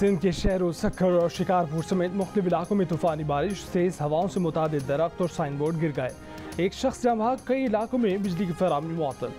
सिंध के शहरों सक्खर और शिकारपुर समेत मुख्तलिफ इलाकों में तूफानी बारिश, तेज हवाओं से मुतादिद दरख्त और साइन बोर्ड गिर गए। एक शख्स जाँ बहक, कई इलाकों में बिजली की फराहमी मुअत्तल।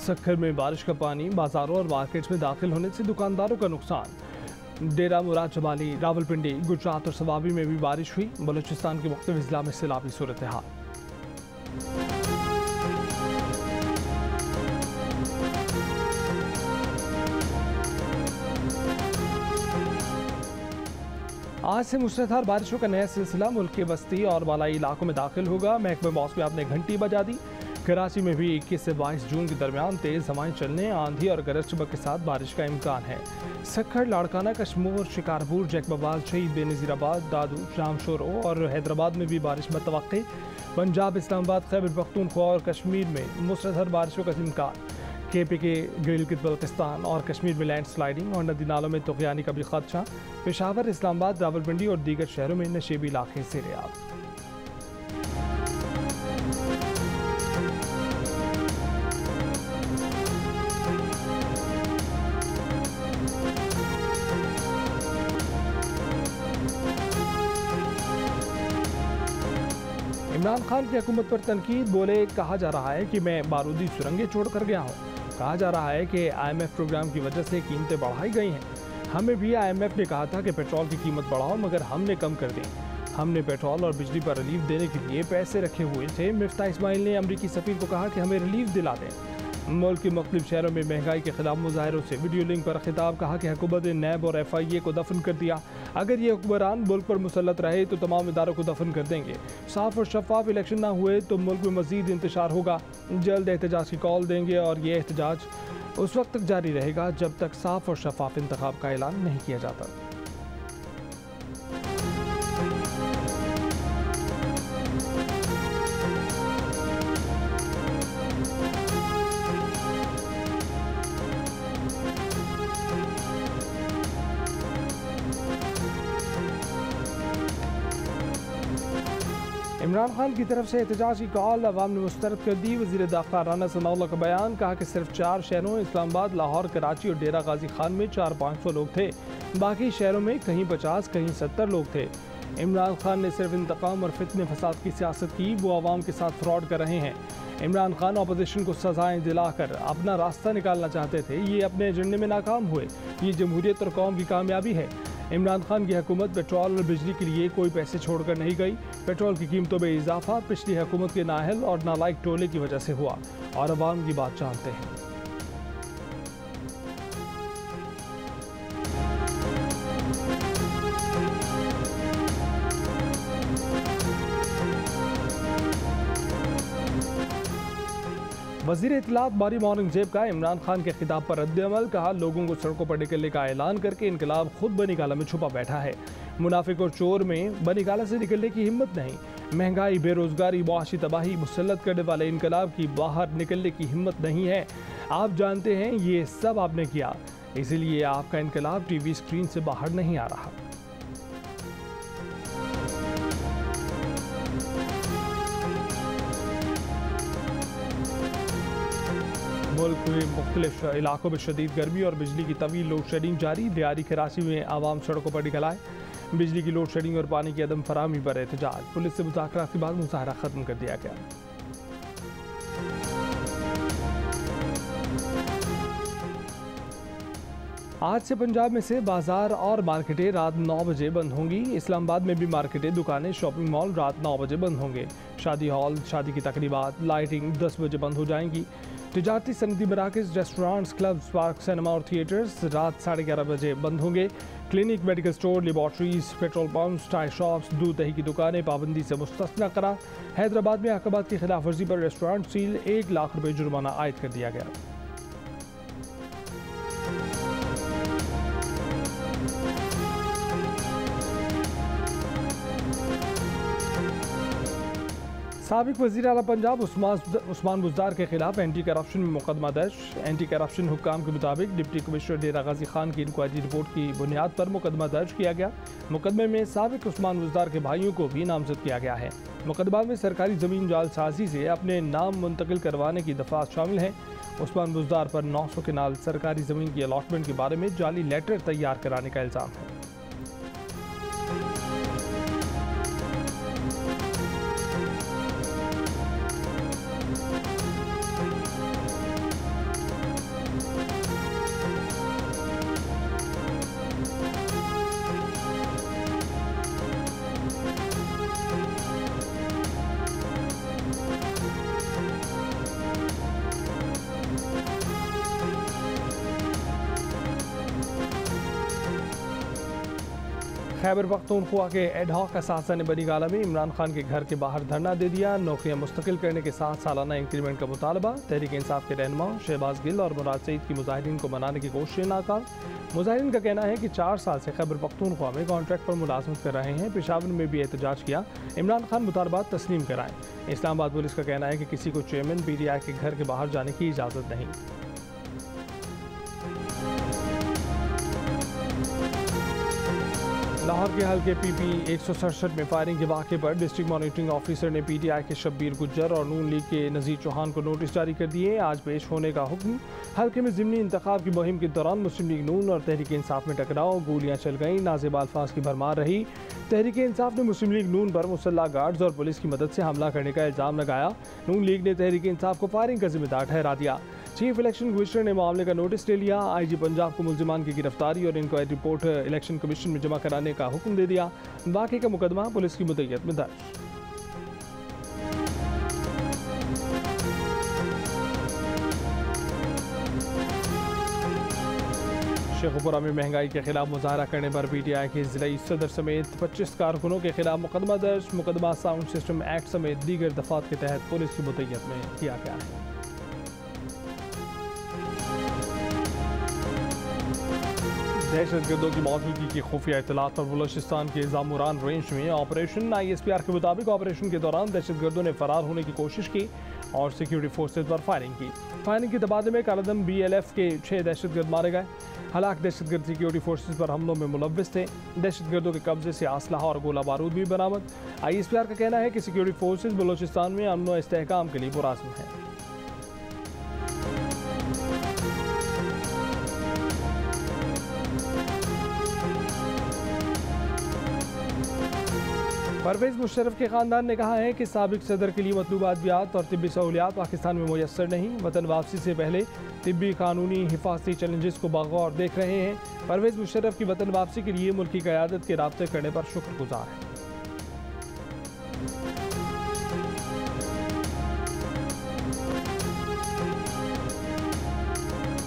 सक्खर में बारिश का पानी बाजारों और मार्केट्स में दाखिल होने से दुकानदारों का नुकसान। डेरा मुराद जमाली, रावलपिंडी, गुजरात और सवाबी में भी बारिश हुई। बलूचिस्तान के मुख्तलिफ जिला में सैलाबी सूरत हाल। आज से मूसलाधार बारिशों का नया सिलसिला मुल्क के वस्ती और बालाई इलाकों में दाखिल होगा। महकमे मौसमियात ने घंटी बजा दी। कराची में भी 21 से 22 जून के दरमियान तेज हवाएं चलने, आंधी और गरज चमक के साथ बारिश का इम्कान है। सक्खर, लाड़काना, कश्मीर, शिकारपुर, जैकबाबाद, शहीद बेनज़ीराबाद, दादू, शामशोरो और हैदराबाद में भी बारिश मुतवक्के। पंजाब, इस्लामाबाद, खैबर पख्तूनख्वा और कश्मीर में मूसलाधार बारिशों का इम्कान। KPK, गिलगित बल्तिस्तान और कश्मीर में लैंड स्लाइडिंग और नदी नालों में तुग़यानी का भी खदशा। पेशावर, इस्लामाबाद, रावलपिंडी और दीगर शहरों में नशेबी इलाके ज़ेर-ए-आब। इमरान खान की हुकूमत पर तनकीद, बोले कहा जा रहा है कि मैं बारूदी सुरंगें छोड़ कर गया हूँ। कहा जा रहा है कि IMF प्रोग्राम की वजह से कीमतें बढ़ाई गई हैं। हमें भी IMF ने कहा था कि पेट्रोल की कीमत बढ़ाओ, मगर हमने कम कर दी। हमने पेट्रोल और बिजली पर रिलीफ देने के लिए पैसे रखे हुए थे। मिफ्ता इस्माइल ने अमरीकी सफीर को कहा कि हमें रिलीफ दिला दें। मुल्क के मुख्तलिफ शहरों में महंगाई के खिलाफ मुजाहरों से वीडियो लिंक पर खिताब, कहा कि हुकूमत ने नैब और FIA को दफन कर दिया। अगर ये हुक्मरान मुल्क पर मुसल्लत रहे तो तमाम इदारों को दफन कर देंगे। साफ और शफाफ इलेक्शन ना हुए तो मुल्क में मजीद इंतशार होगा। जल्द एहतजाज की कॉल देंगे और ये एहतजाज उस वक्त तक जारी रहेगा जब तक साफ और शफाफ इंतखाब का ऐलान नहीं किया जाता। इमरान खान की तरफ से एहतजाज की कॉल अवाम ने मुस्तरद कर दी। वज़ीर दाखिला राना सनाउल्लाह का बयान, कहा कि सिर्फ 4 शहरों इस्लामाबाद, लाहौर, कराची और डेरा गाजी खान में 400-500 लोग थे। बाकी शहरों में कहीं 50, कहीं 70 लोग थे। इमरान खान ने सिर्फ इंतकाम और फितने फसाद की सियासत की। वो आवाम के साथ फ्रॉड कर रहे हैं। इमरान खान अपोजिशन को सजाएं दिलाकर अपना रास्ता निकालना चाहते थे। ये अपने एजेंडे में नाकाम हुए। ये जमहूरियत और कौम की कामयाबी है। इमरान खान की हुकूमत पेट्रोल और बिजली के लिए कोई पैसे छोड़कर नहीं गई। पेट्रोल की कीमतों में इजाफा पिछली हुकूमत के नाअहल और नालायक टोले की वजह से हुआ और अवाम की बात जानते हैं। वज़ीर इत्तलात बारी औरंगजेब का इमरान खान के खिताब पर रद्द-ए-अमल, कहा लोगों को सड़कों पर निकलने का ऐलान करके इनकलाब खुद बनीगाला में छुपा बैठा है। मुनाफिक और चोर में बनीगाला से निकलने की हिम्मत नहीं। महंगाई, बेरोजगारी, मुआशी तबाही मुसल्लत करने वाले इनकलाब की बाहर निकलने की हिम्मत नहीं है। आप जानते हैं ये सब आपने किया, इसीलिए आपका इनकलाब TV स्क्रीन से बाहर नहीं आ रहा। मुल्क के मुख्तलिफ इलाकों में शदीद गर्मी और बिजली की तवील लोड शेडिंग जारी। लियारी कराची में आवाम सड़कों पर निकल आए। बिजली की लोड शेडिंग और पानी की अदम फराहमी पर एहतजाज। पुलिस से मुज़ाकरात के बाद मुजाहरा खत्म कर दिया गया। आज से पंजाब में से बाजार और मार्केटें रात 9 बजे बंद होंगी। इस्लामाबाद में भी मार्केटें, दुकानें, शॉपिंग मॉल रात 9 बजे बंद होंगे। शादी हॉल, शादी की तकरीबात, लाइटिंग 10 बजे बंद हो जाएंगी। तिजारती सनदी मराकज़, रेस्टोरेंट्स, क्लब्स, पार्क, सिनेमा और थिएटर्स रात 11:30 बजे बंद होंगे। Clinic, medical store, laboratories, petrol pumps, tyre shops, दूध दही की दुकानें पाबंदी से मुस्तस्ना करार। हैदराबाद में अहकामात की खिलाफ वर्जी पर रेस्टोरेंट सील, 1 लाख रुपये जुर्माना आयद कर दिया गया। साबिक वज़ीर आला पंजाब उस्मान बुज़दार के खिलाफ एंटी करप्शन में मुकदमा दर्ज। एंटी करप्शन हुक्काम के मुताबिक डिप्टी कमिश्नर डेरा गाजी खान की इंक्वायरी रिपोर्ट की बुनियाद पर मुकदमा दर्ज किया गया। मुकदमे में साबिक उस्मान बुज़दार के भाइयों को भी नामजद किया गया है। मुकदमा में सरकारी ज़मीन जालसाजी से अपने नाम मुंतकिल करवाने की दफ़ात शामिल हैं। उस्मान बुज़दार पर 900 के नाल सरकारी ज़मीन की अलॉटमेंट के बारे में जाली लेटर तैयार कराने का इल्ज़ाम है। खैबर पख्तूनख्वा के एडहॉक असासा ने बनी गाला में इमरान खान के घर के बाहर धरना दे दिया। नौकरियां मुस्तकिल करने के साथ सालाना इंक्रीमेंट का मुतालबा। तहरीक इंसाफ के रहनुमा शहबाज गिल और मुराद सईद की मुजाहिदीन को मनाने की कोशिशें नाकाम। मुजाहिदीन का कहना है कि 4 साल से खैबर पख्तूनख्वा में कॉन्ट्रैक्ट पर मुलाजमत कर रहे हैं। पेशावर में भी एहतजाज किया। इमरान खान मुतालबात तस्लीम कराएं। इस्लामाबाद पुलिस का कहना है कि किसी को चेयरमैन PTI के घर के बाहर जाने की इजाज़त नहीं। लाहौर के हल्के PP 167 में फायरिंग के वाक़े पर डिस्ट्रिक्ट मॉनिटरिंग ऑफिसर ने PTI के शब्बीर गुज्जर और नून लीग के नज़ीर चौहान को नोटिस जारी कर दिए। आज पेश होने का हुक्म। हल्के में ज़िमनी इंतखाब की मुहिम के दौरान मुस्लिम लीग नून और तहरीक इंसाफ में टकराव, गोलियां चल गईं, नाज़ेबा अल्फाज की भरमार रही। तहरीक इंसाफ ने मुस्लिम लीग नून पर मुसल्लह गार्ड्स और पुलिस की मदद से हमला करने का इल्ज़ाम लगाया। नून लीग ने तहरीक इंसाफ को फायरिंग का जिम्मेदार ठहरा दिया। चीफ इलेक्शन कमिश्नर ने मामले का नोटिस ले लिया। IG पंजाब को मुल्जिमान की गिरफ्तारी और इंक्वायरी रिपोर्ट इलेक्शन कमीशन में जमा कराने का हुक्म दे दिया। बाकी का मुकदमा पुलिस की मुद्दत में दर्ज। शेखुपुरा में महंगाई के खिलाफ मुजाहरा करने पर PTI के जिला सदर समेत 25 कारकुनों के खिलाफ मुकदमा दर्ज। मुकदमा साउंड सिस्टम एक्ट समेत दीगर दफात के तहत पुलिस की मुद्दत में किया गया है। दहशतगर्दों की मौजूदगी की खुफिया इत्तलात पर बलूचिस्तान के जामुरान रेंज में ऑपरेशन। ISPR के मुताबिक ऑपरेशन के दौरान दहशतगर्दों ने फरार होने की कोशिश की और सिक्योरिटी फोर्सेज पर फायरिंग की। फायरिंग के तबादले में कालादम BLF के 6 दहशतगर्द मारे गए। हलाक दहशतगर्द सिक्योरिटी फोर्सेज पर हमलों में मुलव्विस थे। दहशतगर्दों के कब्जे से असलहा और गोला बारूद भी बरामद। ISPR का कहना है कि सिक्योरिटी फोर्सेज बलूचिस्तान में अमन व इस्तेहकाम के लिए पुरअज़्म है। परवेज़ मुशर्रफ के ख़ानदान ने कहा है कि साबिक सदर के लिए मतलूबा अद्वियात और तिब्बी सहूलियात पाकिस्तान में मुयस्सर नहीं। वतन वापसी से पहले तिब्बी कानूनी हिफाजती चैलेंजेस को बागौर देख रहे हैं। परवेज़ मुशर्रफ की वतन वापसी के लिए मुल्की क़यादत के राब्ते करने पर शुक्रगुजार है।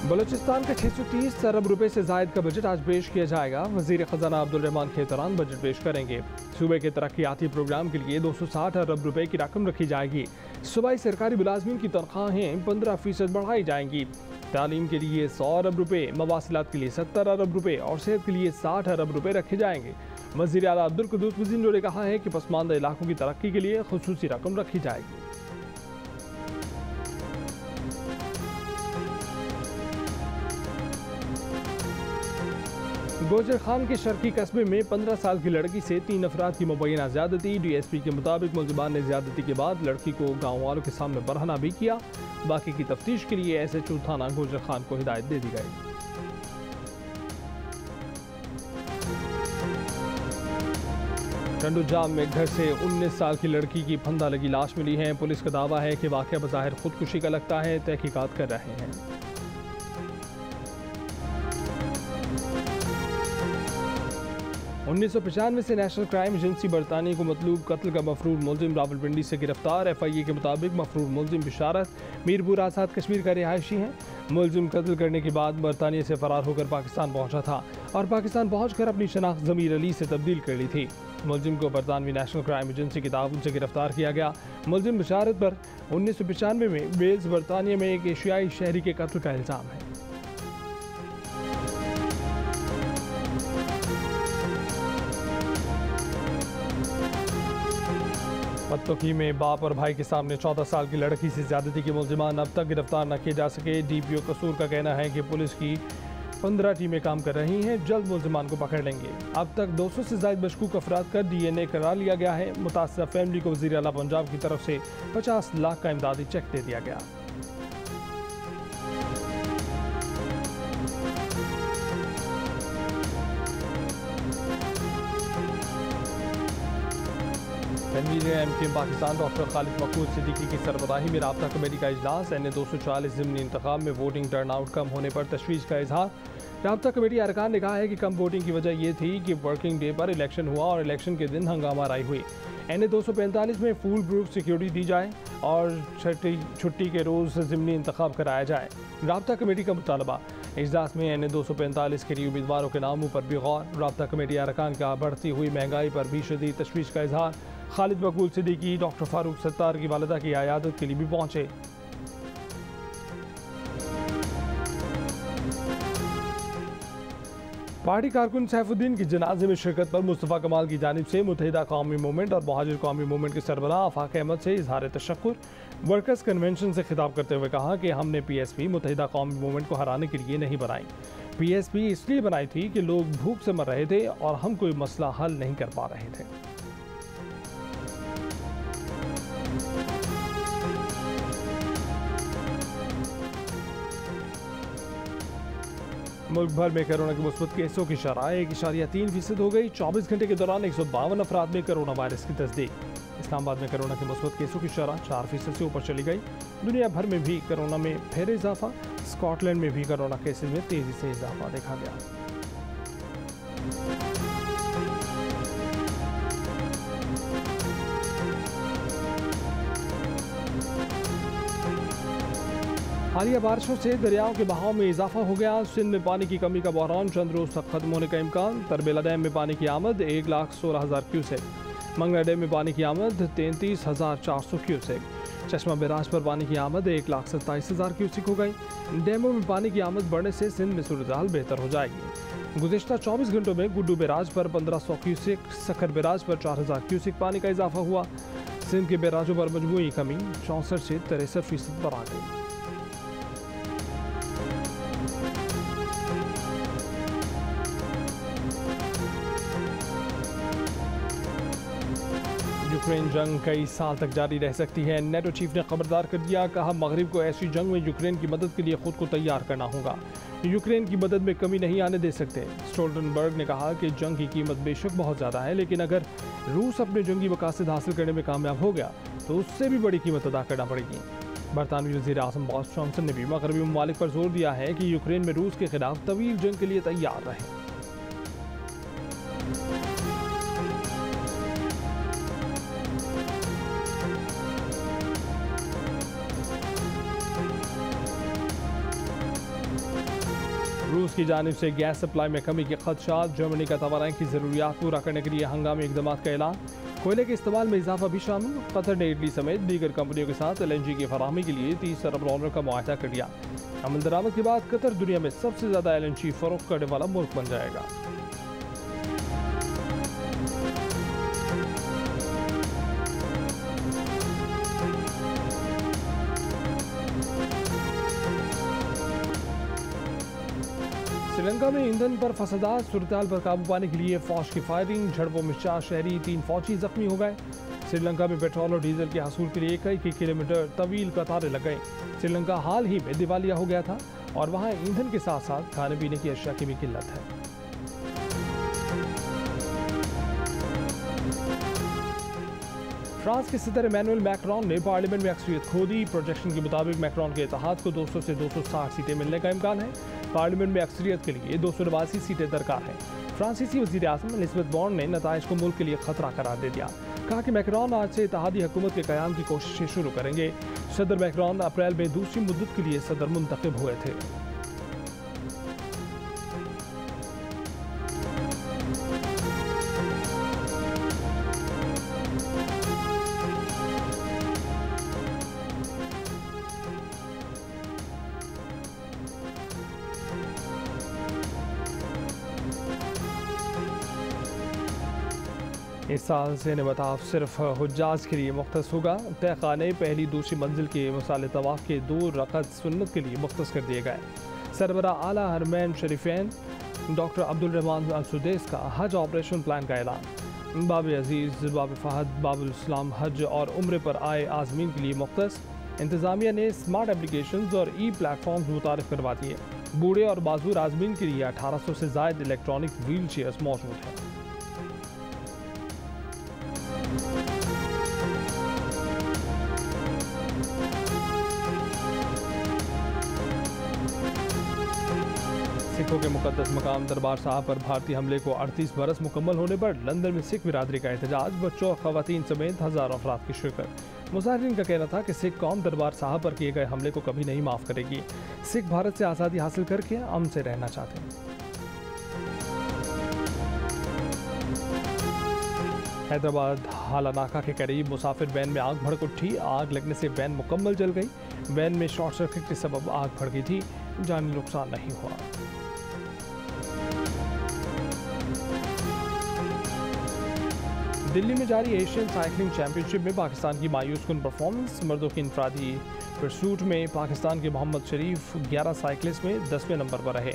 बलूचिस्तान का 630 अरब रुपए से जायद का बजट आज पेश किया जाएगा। वज़ीर ख़जाना अब्दुल रहमान खेतरान बजट पेश करेंगे। सूबे के तरक्याती प्रोग्राम के लिए 260 अरब रुपए की रकम रखी जाएगी। सूबाई सरकारी मुलाजमीन की तनख्वाहें 15% बढ़ाई जाएंगी। तालीम के लिए 100 अरब रुपए, मवासिलात के लिए 70 अरब रुपए और सेहत के लिए 60 अरब रुपए रखे जाएंगे। वज़ीर आला अब्दुल कुद्दूस मजीद ने कहा है कि पसमानदा इलाकों की तरक्की के लिए खुसूसी रकम रखी जाएगी। गोजर खान के शर्की कस्बे में 15 साल की लड़की से 3 अफराद की मुबैना ज़्यादती। DSP के मुताबिक मुल्ज़िमान ने ज़्यादती के बाद लड़की को गाँव वालों के सामने बरहना भी किया। बाकी की तफ्तीश के लिए SHO थाना गोजर खान को हिदायत दे दी गई। टंडूजाम में घर से 19 साल की लड़की की फंदा लगी लाश मिली है। पुलिस का दावा है कि वाक़या बज़ाहिर खुदकुशी का लगता है। तहकीकात कर रहे हैं। 1995 से नेशनल क्राइम एजेंसी बरतानिया को मतलूब कत्ल का मफरूर मुलजिम रावलपिंडी से गिरफ्तार। FIA के मुताबिक मफरूर मुलजिम बिशारत मीरपुर आज़ाद कश्मीर का रिहायशी है। मुलजिम कत्ल करने के बाद बरतानिया से फरार होकर पाकिस्तान पहुंचा था और पाकिस्तान पहुंचकर अपनी शनाख्त ज़मीर अली से तब्दील कर ली थी। मुलजिम को बरतानवी नेशनल क्राइम एजेंसी की ताउन से गिरफ्तार किया गया। मुलजिम बिशारत पर 1995 में वेल्स बरतानिया में एक एशियाई शहरी के कत्ल का इल्ज़ाम है। पत्तोकी में बाप और भाई के सामने 14 साल की लड़की से ज़्यादती के मुल्ज़िमान अब तक गिरफ्तार न किए जा सके। DPO कसूर का कहना है कि पुलिस की 15 टीमें काम कर रही हैं, जल्द मुल्ज़िमान को पकड़ लेंगे। अब तक 200 से ज़ायद मशकूक अफराद का DNA करा लिया गया है। मुतासरा फैमिली को वज़ीर आला पंजाब की तरफ से 50 लाख का इमदादी चेक दे दिया गया। MKM पाकिस्तान डॉक्टर खालिद मकबूल सिद्दीकी की सरबराही में राब्ता कमेटी का इजलास। NA 240 ज़िमनी इंतखाब में वोटिंग टर्नआउट कम होने पर तशवीश का इजहार। राब्ता कमेटी अरकान ने कहा है कि कम वोटिंग की वजह यह थी कि वर्किंग डे पर इलेक्शन हुआ और इलेक्शन के दिन हंगामा राई हुई। NA 245 में फूल प्रूफ सिक्योरिटी दी जाए और छुट्टी के रोज़ ज़िमनी इंतखाब कराया जाए। राब्ता कमेटी का मुतालबा इजलास में एन 245 के लिए उम्मीदवारों के नामों पर भी गौर। राब्ता कमेटी अरकान का बढ़ती हुई महंगाई पर भी शदीद तशवीश का इजहार। खालिद मकबूल सिद्दीकी डॉक्टर फारूक सत्तार की वालिदा की अयादत के लिए भी पहुंचे। पार्टी कारकुन सैफुद्दीन की जनाजे में शिरकत पर मुस्तफ़ा कमाल की जानिब से मुत्तहिदा कौमी मूवमेंट और मुहाजिर कौमी मूवमेंट के सरबराह आफाक अहमद से इजहार तशक्कुर। वर्कर्स कन्वेंशन से खिताब करते हुए कहा कि हमने PSP मुत्तहिदा कौमी मूवमेंट को हराने के लिए नहीं बनाई। PSP इसलिए बनाई थी कि लोग भूख से मर रहे थे और हम कोई मसला हल नहीं कर पा रहे थे। मुल्क भर में कोरोना के मुस्बत केसों की शरह 1.3% हो गई। 24 घंटे के दौरान 152 अफराद में कोरोना वायरस की तस्दीक। इस्लामाबाद में कोरोना के मुस्बत केसों की शरह 4% से ऊपर चली गई। दुनिया भर में भी कोरोना में फिर इजाफा। स्कॉटलैंड में भी कोरोना केसेज में तेजी से इजाफा देखा गया। हालिया बारिशों से दरियाओं के बहाव में इजाफा हो गया। सिंध में पानी की कमी का बहरान चंद रोज तक खत्म होने का इम्कान। तरबेला डैम में पानी की आमद 1,16,000 क्यूसेक। मंगला डैम में पानी की आमद 33,400 क्यूसेक। चश्मा बैराज पर पानी की आमद 1,27,000 क्यूसेक हो गई। डैमों में पानी की आमद बढ़ने से सिंध में सूरत-ए-हाल बेहतर हो जाएगी। गुज़िश्ता 24 घंटों में गुड्डू बैराज पर 1,500 क्यूसेक, सखर बैराज पर 4,000 क्यूसेक पानी का इजाफा हुआ। सिंध के बैराजों पर मजमूई कमी 64 से 63% पर आ गई। यूक्रेन जंग कई साल तक जारी रह सकती है। नेटो चीफ ने खबरदार कर दिया। कहा मगरिब को ऐसी जंग में यूक्रेन की मदद के लिए खुद को तैयार करना होगा। यूक्रेन की मदद में कमी नहीं आने दे सकते। स्टोल्टनबर्ग ने कहा कि जंग की कीमत बेशक बहुत ज़्यादा है, लेकिन अगर रूस अपने जंगी मकासद हासिल करने में कामयाब हो गया तो उससे भी बड़ी कीमत अदा करना पड़ेगी। बरतानवी वज़ीर आज़म बोरिस जॉनसन ने भी मगरबी ममालिक पर जोर दिया है कि यूक्रेन में रूस के खिलाफ तवील जंग के लिए तैयार रहें। रूस की जानिब से गैस सप्लाई में कमी के खदशात। जर्मनी का तवाराई की ज़रूरियात पूरा करने के लिए हंगामी इक़दाम का ऐलान। कोयले के इस्तेमाल में इजाफा भी शामिल। कतर ने इटली समेत दीगर कंपनियों के साथ LNG की फराहमी के लिए $30 अरब का मुआहदा कर लिया। अमल दरामद के बाद कतर दुनिया में सबसे ज़्यादा LNG फरोख्त करने वाला मुल्क बन जाएगा। श्रीलंका में ईंधन पर फसादात। सूरत-ए-हाल पर काबू पाने के लिए फौज की फायरिंग। झड़पों में 4 शहरी 3 फौजी जख्मी हो गए। श्रीलंका में पेट्रोल और डीजल के हसूल के लिए कई किलोमीटर तवील कतारें लग गई। श्रीलंका हाल ही में दिवालिया हो गया था और वहाँ ईंधन के साथ साथ खाने पीने की अशिया की भी किल्लत है। फ्रांस के सदर इमैनुअल मैक्रोन ने पार्लियामेंट में अक्सरियत खो दी। प्रोजेक्शन के मुताबिक मैक्रोन के इत्तेहाद को 200 से 260 सीटें मिलने का इम्कान है। पार्लियामेंट में अक्सरियत के लिए 289 सीटें दरकार हैं। फ्रांसीसी वज़ीर आज़म एलिज़ाबेथ बॉर्न ने नताइज को मुल्क के लिए खतरा करार दे दिया। कहा कि मैक्रोन आज से इत्तेहादी हुकूमत के क़याम की कोशिशें शुरू करेंगे। सदर मैक्रोन अप्रैल में दूसरी मुद्दत के लिए सदर मुंतखब हुए थे। इस साल से निमताफ सिर्फ हुज्जाज के लिए मुख्तस होगा। तहखाने पहली दूसरी मंजिल के मसाले तवाफ़ के 2 रकअत सुन्नत के लिए मुख्तस कर दिए गए। सरबराह आला हरमैन शरीफैन डॉक्टर अब्दुल रहमान अल सुदैस का हज ऑपरेशन प्लान का ऐलान। बाब अजीज़, बाब फहद, बाबुल इस्लाम हज और उम्रे पर आए आज़मीन के लिए मुख्तस। इंतज़ामिया ने स्मार्ट एप्लीकेशंस और प्लेटफॉर्म्स मुतारिफ करवा दिए। बूढ़े और बाजूर आज़मीन के लिए 1800 से ज़ायद इलेक्ट्रॉनिक व्हील चेयर्स मौजूद हैं। सिखों के मुकद्दस मकाम दरबार साहब पर भारतीय हमले को 38 बरस मुकम्मल होने पर लंदन में सिख बिरादरी का एहतजाज। बच्चों और ख़वातीन समेत हज़ारों अफराद की शिरकत। मुजाहिरीन का कहना था कि सिख कौम दरबार साहब पर किए गए हमले को कभी नहीं माफ़ करेगी। सिख भारत से आज़ादी हासिल करके अमन से रहना चाहते हैं। हैदराबाद हालानाका के करीब मुसाफिर वैन में आग भड़क उठी। आग लगने से वैन मुकम्मल जल गई। वैन में शॉर्ट सर्किट के सबब आग भड़ गई थी। जानी नुकसान नहीं हुआ। दिल्ली में जारी एशियन साइकिलिंग चैंपियनशिप में पाकिस्तान की मायूस कुन परफॉर्मेंस। मर्दों की इंफरादी परसूट में पाकिस्तान के मोहम्मद शरीफ 11 साइकिलिस्ट में 10वें नंबर पर रहे।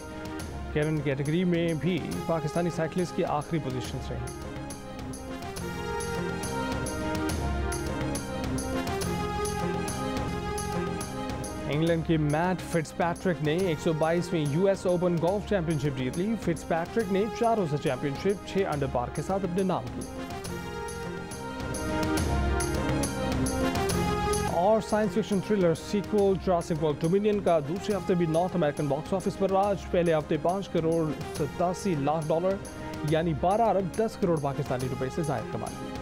कैरन कैटेगरी में भी पाकिस्तानी साइकिलिस्ट की आखिरी पोजीशन रही। इंग्लैंड के मैट फिट्जपैट्रिक ने 122वीं यूएस ओपन गोल्फ चैंपियनशिप जीत ली। फिट्जपैट्रिक ने 4 रोज़ा चैंपियनशिप 6 अंडर पार के साथ अपने नाम की। और science fiction thriller sequel Jurassic World Dominion का दूसरे हफ्ते भी नॉर्थ अमेरिकन बॉक्स ऑफिस पर राज। पहले हफ्ते 5 करोड़ 87 लाख डॉलर यानी 12 अरब 10 करोड़ पाकिस्तानी रुपए से ज़ायद कमा लिए।